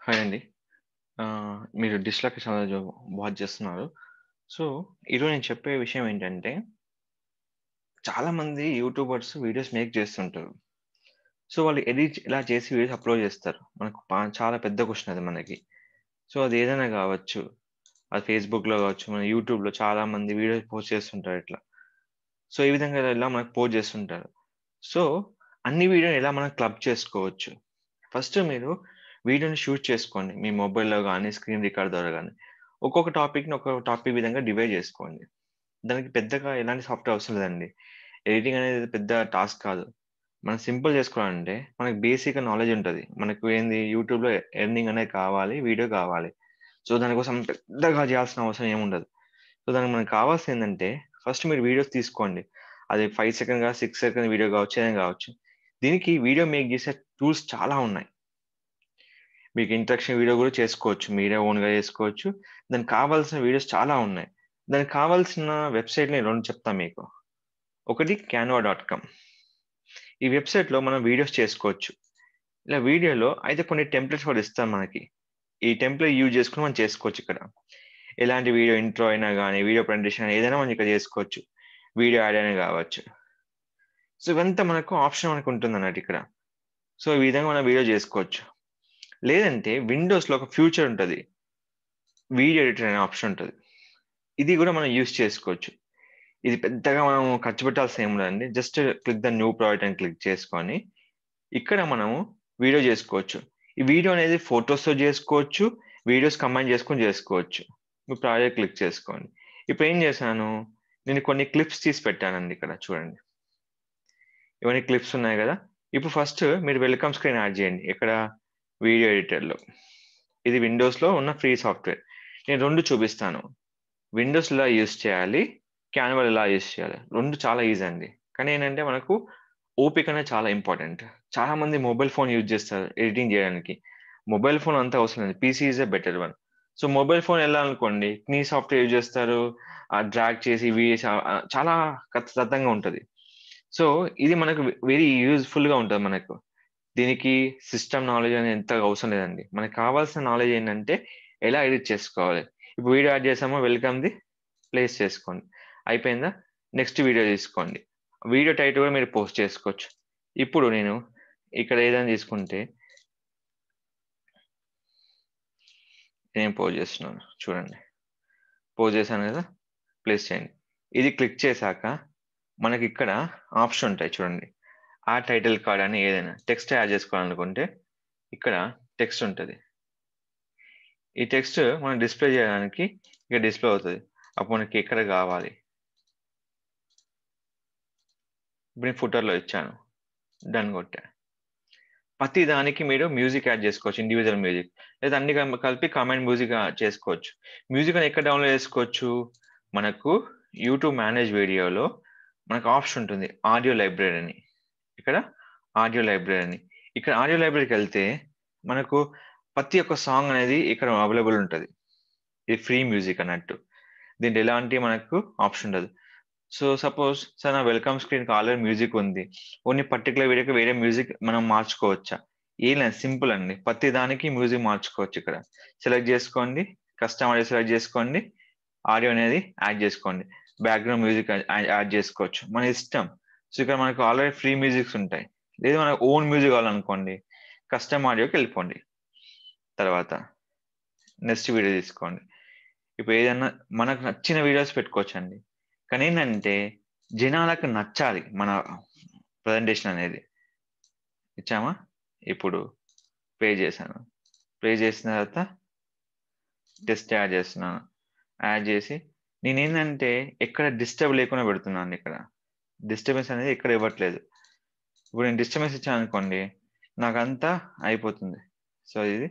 Hi అండి. మీరు dish లెక్క చాలా వాచ్ చేస్తున్నారు. సో, ఈరోజు నేను చెప్పే విషయం ఏంటంటే, చాలామంది యూట్యూబర్స్ వీడియోస్ మేక్ చేస్తుంటారు. సో, వాళ్ళు ఎడిట్ ఇలా చేసి వీడియోస్ అప్‌లోడ్ చేస్తారు. మనకు చాలా పెద్ద క్వెషన్ అది మనకి. సో, అది ఏదైనా కావచ్చు. అది ఫేస్‌బుక్‌లో కావచ్చు, మన యూట్యూబ్‌లో చాలామంది వీడియోస్ పోస్ట్ చేస్తుంటారు ఇట్లా. సో, ఈ విధంగా ఇలా మనకు పోస్ట్ చేస్తుంటారు. సో, అన్ని వీడియోని ఎలా మనం క్లబ్ చేసుకోవచ్చు. ఫస్ట్ మీరు వీడియోని షూట్ చేసుకోండి. మీ మొబైల్‌లో గాని, స్క్రీన్ రికార్డ్ ద్వారా గాని. ఒక్కొక్క టాపిక్‌ని ఒక్కొక్క టాపిక్ విధంగా డివైడ్ జేసుకోండి. దానికి పెద్దగా ఎలాంటి సాఫ్ట్‌వేర్ అవసరం లేదండి. ఎడిటింగ్ అనేది పెద్ద టాస్క్ కాదు. మనం సింపుల్ జేసుకోవాలంటే మనకు బేసిక్‌గా నాలెడ్జ్ ఉంటది. మనకు ఏంది యూట్యూబ్‌లో ఎర్నింగ్ అనేది కావాలి, వీడియో కావాలి. సో, దానికోసం పెద్దగా జేయాల్సిన అవసరం ఏముండదు. సో, దానికి మనకు కావాల్సిందేంటంటే ఫస్ట్ మీరు వీడియోస్ తీసుకోండి. అది 5 సెకండ్ గాదు, 6 సెకండ్ వీడియో గావచ్చు, ఏదైనా గావచ్చు. దీనికి వీడియో మేక్ జేసే టూల్స్ చాలా ఉన్నాయి. మీకు ఇంట్రడక్షన్ వీడియో గూడా చేసుకోవచ్చు. మీరే ఓన్‌గా చేసుకోవచ్చు. దానికి కావాల్సిన వీడియోస్ చాలా ఉన్నాయి. దానికి కావాల్సిన వెబ్‌సైట్ నేను 2 చెప్తా మీకు. ఒకటి canva.com. ఈ వెబ్‌సైట్‌లో మనం వీడియోస్ చేసుకోవచ్చు. ఇలా వీడియోలో అయితే కొన్ని టెంప్లేట్స్ కూడా ఇస్తారు మనకి. ఈ టెంప్లేట్ యూజ్ చేసుకొని మనం చేసుకోవచ్చిక్కడ. ఎలాంటి వీడియో ఇంట్రో అయినా గాని, వీడియో ప్రెజెంటేషన్ అయినా ఏదైనా మనం ఇక్కడ చేసుకోవచ్చు. వీడియో యాడ్ అయినా గావచ్చు. సో, ఇవంతా మనకు ఆప్షన్ మనకుంటుందన్నట్టు ఇక్కడ. సో, ఈ విధంగా మనం వీడియో జేసుకోవచ్చు. లేదంటే విండోస్‌లో ఒక ఫ్యూచర్ ఉంటది. వీడియో ఎడిటర్ అనే ఆప్షన్ ఉంటది. ఇది గూడా మనం యూజ్ చేసుకోవచ్చు. ఇది పెద్దగా మనం ఖర్చు పెట్టాల్సిన ఏం ఉండదండి. Just click the new project అని క్లిక్ చేసుకొని, ఇక్కడ మనము వీడియో జేసుకోవచ్చు. ఈ వీడియో అనేది ఫోటోస్‌తో జేసుకోవచ్చు. వీడియోస్ కంబైన్ చేసుకొని జేసుకోవచ్చు. మీ ప్రాజెక్ట్ క్లిక్ చేసుకోండి. ఇప్పుడేం చేశాను, నేను కొన్ని క్లిప్స్ తీసి పెట్టానండి ఇక్కడ చూడండి. ఇవన్నీ క్లిప్స్ ఉన్నాయి గదా! ఇప్పుడు ఫస్ట్ మీరు వెల్కమ్ స్క్రీన్ యాడ్ జేయండి. ఎక్కడ? వీడియో ఎడిటర్‌లో. ఇది విండోస్‌లో ఉన్న ఫ్రీ సాఫ్ట్‌వేర్. నేను 2 చూపిస్తాను. విండోస్ ఎలా యూజ్ చేయాలి? క్యాన్వాలో ఎలా యూజ్ చేయాలి? 2 చాలా ఈజీ అండి. కానీ ఏంటంటే మనకు ఓపిక అనేది చాలా ఇంపార్టెంట్. చాలామంది మొబైల్ ఫోన్ యూజ్ చేస్తారు ఎడిటింగ్ జేయడానికి. మొబైల్ ఫోన్ అంత అవసరం లేదు. PC is a better one. So, mobile phone ఎళ్ళాలనుకోండి, క్నీ సాఫ్ట్‌వేర్ యూజ్ చేస్తారు. డ్రాగ్ చేసి చాలా ఖచ్చితంగా ఉంటది. సో, ఇది మనకు వెరీ యూజ్‌ఫుల్‌గా ఉంటది మనకు. దీనికి సిస్టమ్ నాలెడ్జ్ అనేది ఎంతగా అవసరం లేదండి. మనకు కావాల్సిన నాలెడ్జ్ ఏంటంటే ఎలా ఎడిట్ చేసుకోవాలి. ఇప్పుడు వీడియో యాడ్ చేసామా వెల్కమ్‌ది ప్లేస్ చేసుకోండి. అయిపోయిందా? నెక్స్ట్ వీడియో తీసుకోండి. వీడియో టైటిల్ కూడా మీరు పోస్ట్ చేసుకోవచ్చు. ఇప్పుడు నేను ఇక్కడ ఏదైనా తీసుకుంటే నేను పోస్ట్ చేస్తున్నాను చూడండి. పోస్ట్ చేశాను కదా! ప్లేస్ చేయండి. ఇది క్లిక్ చేశాక మనకిక్కడ ఆప్షన్ ఉంటాయి చూడండి. యాడ్ టైటిల్ కార్డ్ అని ఏదైనా టెక్స్ట్ యాడ్ చేసుకోవాలనుకుంటే ఇక్కడ టెక్స్ట్ ఉంటది. ఈ టెక్స్ట్ మనం డిస్‌ప్లే చేయడానికి ఇక్కడ డిస్‌ప్లే అవుతది. అప్పుడు మనకి ఎక్కడ కావాలి. ఇప్పుడు నేను ఫుటర్‌లో ఇచ్చాను. డన్ కొట్టా. ప్రతి దానికి మీరు మ్యూజిక్ యాడ్ చేసుకోవచ్చు. Individual music. లేదా అన్ని కలిపి కంబైన్డ్ మ్యూజిక్ చేసుకోవచ్చు. మ్యూజిక్ అని ఎక్కడ డౌన్‌లోడ్ చేసుకోవచ్చు? మనకు యూట్యూబ్ మేనేజ్ వీడియోలో మనకు ఆప్షన్ ఉంటుంది. ఆడియో లైబ్రరీ అని. ఇక్కడ ఆడియో లైబ్రరీ అని. ఇక్కడ ఆడియో లైబ్రరీకెళ్తే మనకు ప్రతి ఒక్క సాంగ్ అనేది ఇక్కడ అవైలబుల్ ఉంటది. ఇది ఫ్రీ మ్యూజిక్ అన్నట్టు. దీంట్లో ఎలాంటి మనకు ఆప్షన్ ఉండదు. సో, సపోజ్ సార్ నా వెల్కమ్ స్క్రీన్‌కి ఆల్రెడీ మ్యూజిక్ ఉంది. ఓన్లీ పర్టిక్యులర్ వీడియోకి వేరే మ్యూజిక్ మనం మార్చుకోవచ్చా? ఏం లేదు సింపుల్ అండి. ప్రతి దానికి మ్యూజిక్ మార్చుకోవచ్చు ఇక్కడ. సెలెక్ట్ చేసుకోండి. కస్టమ్ ఆడియో సెలెక్ట్ చేసుకోండి. ఆడియో అనేది యాడ్ చేసుకోండి. బ్యాక్‌గ్రౌండ్ మ్యూజిక్ యాడ్ చేసుకోవచ్చు. మన ఇష్టం. సో, ఇక్కడ మనకు ఆల్రెడీ ఫ్రీ మ్యూజిక్స్ ఉంటాయి. లేదు మనకు ఓన్ మ్యూజిక్ కావాలనుకోండి. కస్టమ్ ఆడియోకెళ్ళిపోండి. తర్వాత నెక్స్ట్ వీడియో తీసుకోండి. ఇప్పుడు ఏదన్నా మనకు నచ్చిన వీడియోస్ పెట్టుకోవచ్చండి. కానీ ఏంటంటే, జనాలకు నచ్చాలి మన ప్రెజెంటేషన్ అనేది. ఇచ్చామా? ఇప్పుడు ప్లే చేశాను. ప్లే చేసిన తర్వాత టెక్స్ట్ యాడ్ చేస్తున్నాను. యాడ్ చేసి నేనేందంటే ఎక్కడ డిస్టర్బ్ లేకుండా పెడుతున్నానండి ఇక్కడ. డిస్టర్బెన్స్ అనేది ఎక్కడ ఇవ్వట్లేదు. ఇప్పుడు నేను డిస్టర్బెన్స్ ఇచ్చాననుకోండి, నాకంతా అయిపోతుంది. సో, ఇది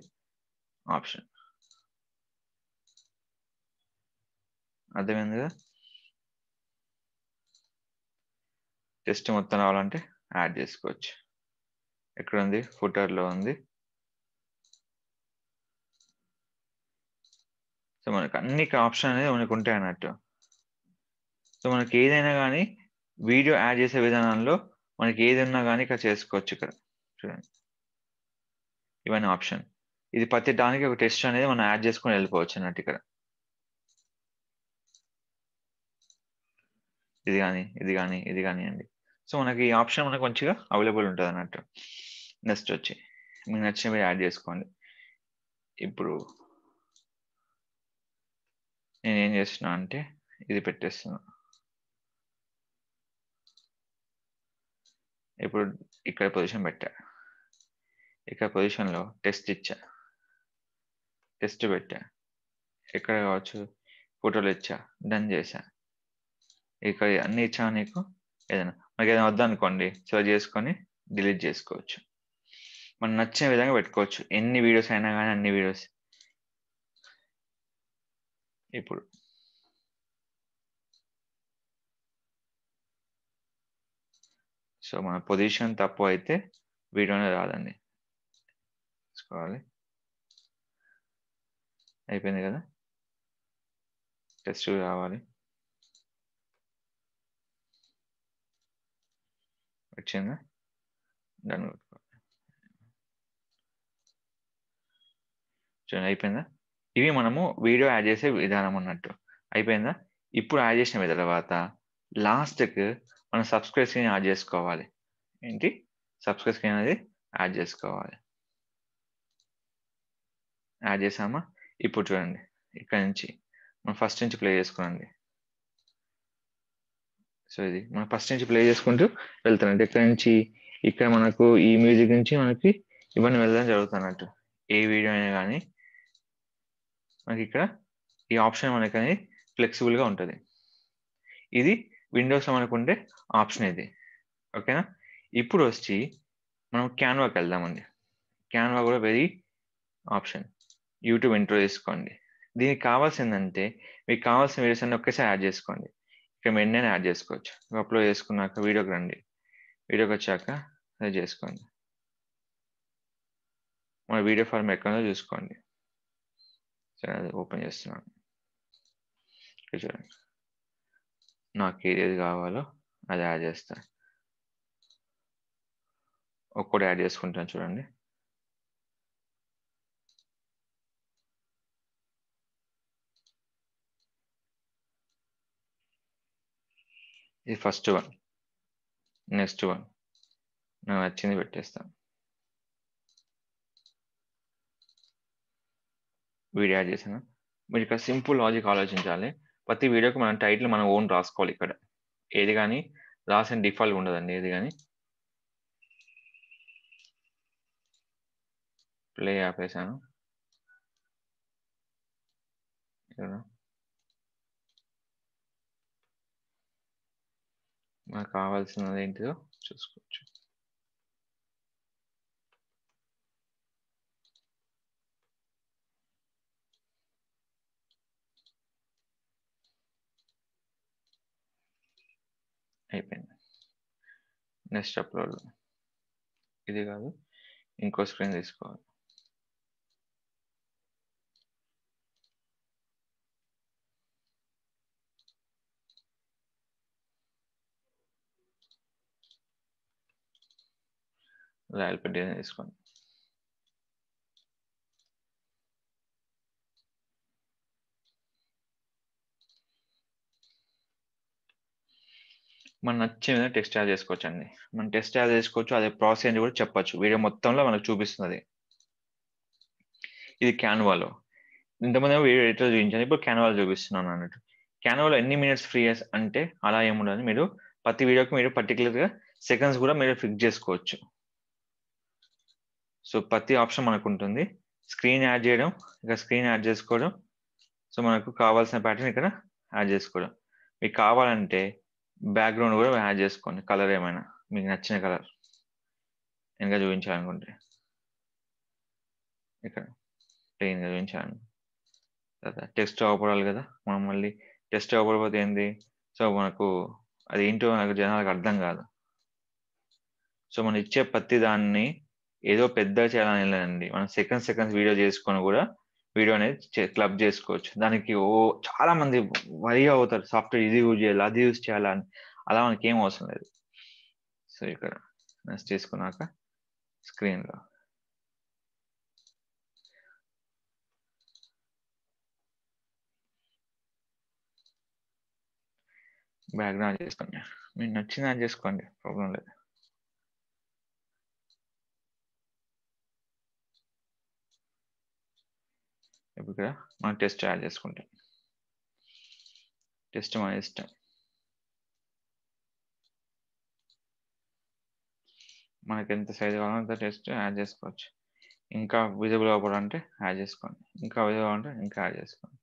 ఆప్షన్. అర్థమైంది కదా! టెక్స్ట్ మొత్తం రావాలంటే యాడ్ చేసుకోవచ్చు. ఎక్కడుంది? ఫుటర్‌లో ఉంది. సో, మనకు అన్ని ఆప్షన్ అనేది మనకుంటాయన్నట్టు. సో, మనకేదైనా గానీ వీడియో యాడ్ చేసే విధానంలో మనకేదున్నా గానీ ఇక్కడ చేసుకోవచ్చు ఇక్కడ. చూడండి. ఇవన్నీ ఆప్షన్. ఇది ప్రతి దానికి ఒక టెస్ట్ అనేది మనం యాడ్ చేసుకొని వెళ్ళిపోవచ్చు అన్నట్టు ఇక్కడ. ఇది కానీ అండి. సో మనకి ఈ ఆప్షన్ మనకు మంచిగా అవైలబుల్ ఉంటుంది అన్నట్టు. నెక్స్ట్ వచ్చి మీకు నచ్చినవి యాడ్ చేసుకోండి. ఇప్పుడు నేను ఏం చేస్తున్నా అంటే ఇది పెట్టేస్తున్నా. ఇప్పుడు ఇక్కడ పొజిషన్ పెట్టా, ఇక్కడ పొజిషన్లో టెస్ట్ ఇచ్చా, టెస్ట్ పెట్టా, ఎక్కడ కావచ్చు ఫోటోలు ఇచ్చా, డన్ చేశా. ఇక్కడ అన్ని ఇచ్చా నీకు. ఏదైనా మనకి ఏదైనా వద్దనుకోండి సెర్చ్ చేసుకొని డిలీట్ చేసుకోవచ్చు. మనం నచ్చిన విధంగా పెట్టుకోవచ్చు, ఎన్ని వీడియోస్ అయినా కానీ అన్ని వీడియోస్. ఇప్పుడు సో మన పొజిషన్ తప్పు అయితే వీడియోనే రాదండి. తీసుకోవాలి. అయిపోయింది కదా, టెస్ట్ రావాలి. వచ్చిందా, డన్. చూడండి అయిపోయిందా. ఇవి మనము వీడియో యాడ్ చేసే విధానం అన్నట్టు. అయిపోయిందా. ఇప్పుడు యాడ్ చేసిన తర్వాత లాస్ట్కి మనం సబ్స్క్రైబ్ స్క్రీన్ యాడ్ చేసుకోవాలి. ఏంటి, సబ్స్క్రైబ్ స్క్రీన్ అనేది యాడ్ చేసుకోవాలి. యాడ్ చేసామా. ఇప్పుడు చూడండి ఇక్కడ నుంచి మనం ఫస్ట్ నుంచి ప్లే చేసుకోండి. సో ఇది మనం ఫస్ట్ నుంచి ప్లే చేసుకుంటూ వెళ్తానండి. ఇక్కడ నుంచి ఇక్కడ మనకు ఈ మ్యూజిక్ నుంచి మనకి ఇవన్నీ వెళ్ళడం జరుగుతున్నట్టు. ఏ వీడియో అయినా కానీ మనకి ఇక్కడ ఈ ఆప్షన్ మనకి అనేది ఫ్లెక్సిబుల్గా ఉంటుంది. ఇది విండోస్లో మనకు ఉండే ఆప్షన్ ఇది. ఓకేనా. ఇప్పుడు వచ్చి మనం క్యాన్వాకి వెళ్దామండి. క్యాన్వా కూడా వెరీ ఆప్షన్. యూట్యూబ్ ఇంట్రో తీసుకోండి. దీనికి కావాల్సిందంటే మీకు కావాల్సిన వీడియోస్ అన్ని ఒకేసారి యాడ్ చేసుకోండి. ఇక్కడ వెంటనే యాడ్ చేసుకోవచ్చు. అప్లోడ్ చేసుకున్నాక వీడియోకి రండి. వీడియోకి వచ్చాక అది చేసుకోండి. మన వీడియో ఫార్మ్ ఎక్కడో చూసుకోండి. సరే అది ఓపెన్ చేస్తున్నాను. చూడండి నాకు ఏది కావాలో అది యాడ్ చేస్తాను. ఒక్కటి యాడ్ చేసుకుంటాను చూడండి. ఇది ఫస్ట్ వన్. నెక్స్ట్ వన్ నాకు నచ్చింది పెట్టేస్తాను. వీడియో యాడ్ చేసాను. మీరు ఇక్కడ సింపుల్ లాజిక్ ఆలోచించాలి. ప్రతి వీడియోకి మనం టైటిల్ మనం ఓన్ రాసుకోవాలి. ఇక్కడ ఏది కానీ రాసిన డిఫాల్ట్ ఉండదండి. ఏది కానీ ప్లే ఆపేసాను. మనకు కావాల్సినది ఏంటిదో చూసుకోవచ్చు. అయిపోయింది. Next upload. ఇది కాదు, ఇంకో స్క్రీన్ తీసుకోవాలి. రాయల్ పెట్టి తీసుకోండి. మనం నచ్చిన టెస్ట్ యాడ్ చేసుకోవచ్చు అండి. మనం టెస్ట్ యాడ్ చేసుకోవచ్చు. అదే ప్రాసెస్ అని కూడా చెప్పచ్చు. వీడియో మొత్తంలో మనకు చూపిస్తుంది. ఇది క్యాన్వాలో. ఇంతమంది వీడియో ఎడిటర్ చూపించాను, ఇప్పుడు క్యాన్వాలో చూపిస్తున్నాను అన్నట్టు. క్యాన్వాలో ఎన్ని మినిట్స్ ఫ్రీ అంటే అలా ఏముండదు. మీరు ప్రతి వీడియోకి మీరు పర్టికులర్గా సెకండ్స్ కూడా మీరు ఫిక్స్ చేసుకోవచ్చు. సో ప్రతి ఆప్షన్ మనకు ఉంటుంది. స్క్రీన్ యాడ్ చేయడం, ఇక్కడ స్క్రీన్ యాడ్ చేసుకోవడం. సో మనకు కావాల్సిన ప్యాటర్న్ ఇక్కడ యాడ్ చేసుకోవడం. మీకు కావాలంటే బ్యాక్గ్రౌండ్ కూడా యాడ్ చేసుకోండి. కలర్ ఏమైనా మీకు నచ్చిన కలర్ ఇంకా చూపించాలనుకుంటే ఇక్కడ ప్లెయిన్గా చూపించాను. టెక్స్ట్ అవ్వపడాలి కదా, మనం మళ్ళీ టెస్ట్ అవ్వకపోతే ఏంది. సో మనకు అది ఏంటో నాకు జనాలకు అర్థం కాదు. సో మనం ఇచ్చే ప్రతి దాన్ని ఏదో పెద్ద చేయాలని లేదండి. మనం సెకండ్స్ వీడియో చేసుకొని కూడా వీడియో అనేది క్లబ్ చేసుకోవచ్చు. దానికి చాలా మంది వరి అవుతారు, సాఫ్ట్వేర్ ఇది యూజ్ చేయాలి, అది యూజ్ చేయాలని. అలా మనకి ఏం అవసరం లేదు. సో ఇక్కడ నెక్స్ట్ చేసుకున్నాక స్క్రీన్లో బ్యాక్గ్రౌండ్ యాడ్ చేసుకోండి. మీకు నచ్చింది యాడ్ చేసుకోండి, ప్రాబ్లం లేదు. ఇప్పుడు ఇక్కడ మనం టెస్ట్ యాడ్ చేసుకుంటాం. టెస్ట్ మన ఇష్టం, మనకి ఎంత సైజ్ కావాలో అంత టెస్ట్ యాడ్ చేసుకోవచ్చు. ఇంకా విజిబుల్ అవ్వాలంటే యాడ్ చేసుకోండి, ఇంకా విజిబుల్ అంటే ఇంకా యాడ్ చేసుకోండి.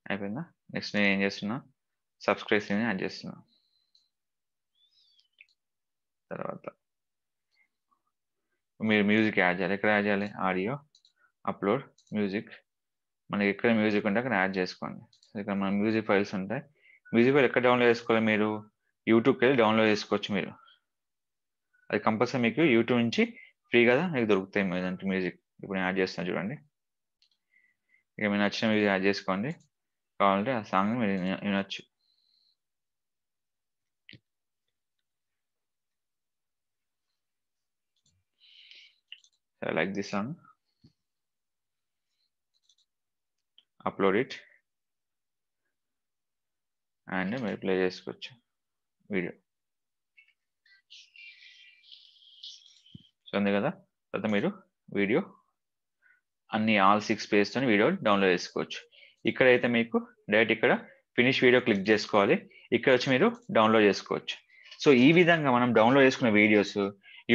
అయిపోయిందా? నెక్స్ట్ నేను ఏం చేస్తున్నా, సబ్స్క్రైబ్స్ని యాడ్ చేస్తున్నా. తర్వాత మీరు మ్యూజిక్ యాడ్ చేయాలి. ఎక్కడ యాడ్ చేయాలి? Audio, upload, music. మనకి ఎక్కడ మ్యూజిక్ ఉంటే అక్కడ యాడ్ చేసుకోండి. ఇక్కడ మన మ్యూజిక్ ఫైల్స్ ఉంటాయి. మ్యూజిక్ ఫైల్ ఎక్కడ డౌన్లోడ్ చేసుకోవాలి? మీరు యూట్యూబ్కి వెళ్ళి డౌన్లోడ్ చేసుకోవచ్చు. మీరు అది కంపల్సరీ మీకు యూట్యూబ్ నుంచి ఫ్రీ కదా మీకు దొరుకుతాయి మ్యూజిక్. ఇప్పుడు నేను యాడ్ చేస్తాను చూడండి. ఇక మీరు నచ్చిన మ్యూజిక్ యాడ్ చేసుకోండి. కావాలంటే ఆ సాంగ్ మీరు వినొచ్చు. I like this song. Upload it and మీరు ప్లే చేసుకోవచ్చు వీడియో. సో ఉంది కదా. తర్వాత మీరు వీడియో అన్ని ఆల్ 6 పేజ్తో వీడియో డౌన్లోడ్ చేసుకోవచ్చు. ఇక్కడైతే మీకు డైరెక్ట్ ఇక్కడ ఫినిష్ వీడియో క్లిక్ చేసుకోవాలి. ఇక్కడ వచ్చి మీరు డౌన్లోడ్ చేసుకోవచ్చు. సో ఈ విధంగా మనం డౌన్లోడ్ చేసుకున్న వీడియోస్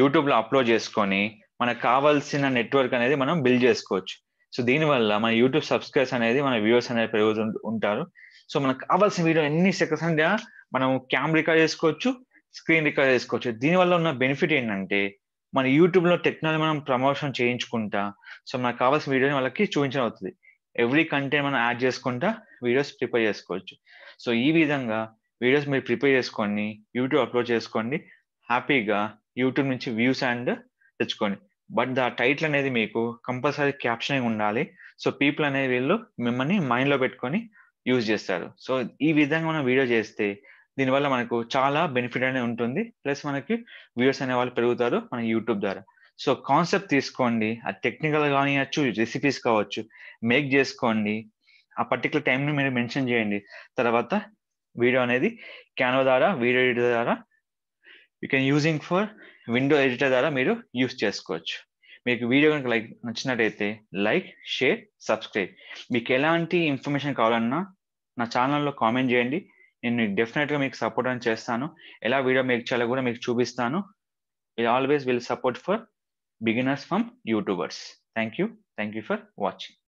యూట్యూబ్లో అప్లోడ్ చేసుకొని మనకు కావాల్సిన నెట్వర్క్ అనేది మనం బిల్డ్ చేసుకోవచ్చు. సో దీనివల్ల మన యూట్యూబ్ సబ్స్క్రైబర్స్ అనేది మన వ్యూవర్స్ అనేది పెరుగుతూ ఉంటారు. సో మనకు కావాల్సిన వీడియో ఎన్ని సెకండ్స్ అంటే మనం క్యామ్ రికార్డ్ చేసుకోవచ్చు, స్క్రీన్ రికార్డ్ చేసుకోవచ్చు. దీనివల్ల ఉన్న బెనిఫిట్ ఏంటంటే మన యూట్యూబ్లో టెక్నాలజీ మనం ప్రమోషన్ చేయించుకుంటా, సో మనకు కావాల్సిన వీడియోని వాళ్ళకి చూపించడం అవుతుంది. ఎవ్రీ కంటెంట్ మనం యాడ్ చేసుకుంటా వీడియోస్ ప్రిపేర్ చేసుకోవచ్చు. సో ఈ విధంగా వీడియోస్ మీరు ప్రిపేర్ చేసుకొని యూట్యూబ్ అప్లోడ్ చేసుకోండి. హ్యాపీగా యూట్యూబ్ నుంచి వ్యూస్ అండ్ తెచ్చుకోండి. బట్ ద టైటిల్ అనేది మీకు కంపల్సరీ క్యాప్షనింగ్ ఉండాలి. సో పీపుల్ అనేది వీళ్ళు మిమ్మల్ని మైండ్లో పెట్టుకొని యూజ్ చేస్తారు. సో ఈ విధంగా మనం వీడియో చేస్తే దీనివల్ల మనకు చాలా బెనిఫిట్ అనేది ఉంటుంది. ప్లస్ మనకి వ్యూవర్స్ అనే వాళ్ళు పెరుగుతారు మన యూట్యూబ్ ద్వారా. సో కాన్సెప్ట్ తీసుకోండి, అది టెక్నికల్ కానివ్వచ్చు, రెసిపీస్ కావచ్చు, మేక్ చేసుకోండి. ఆ పర్టికులర్ టైంని మీరు మెన్షన్ చేయండి. తర్వాత వీడియో అనేది క్యాన్వా ద్వారా, వీడియో ఎడిటర్ ద్వారా you can using for window editor ద్వారా మీరు యూస్ చేసుకోవచ్చు. మీకు వీడియో కనుక నచ్చినట్టయితే లైక్, షేర్, సబ్స్క్రైబ్. మీకు ఎలాంటి ఇన్ఫర్మేషన్ కావాలన్నా నా ఛానల్లో కామెంట్ చేయండి. నేను డెఫినెట్గా మీకు సపోర్ట్ అని చేస్తాను. ఎలా వీడియో మేక్ చేయాలో కూడా మీకు చూపిస్తాను. We always will support for beginners from YouTubers. Thank you for watching.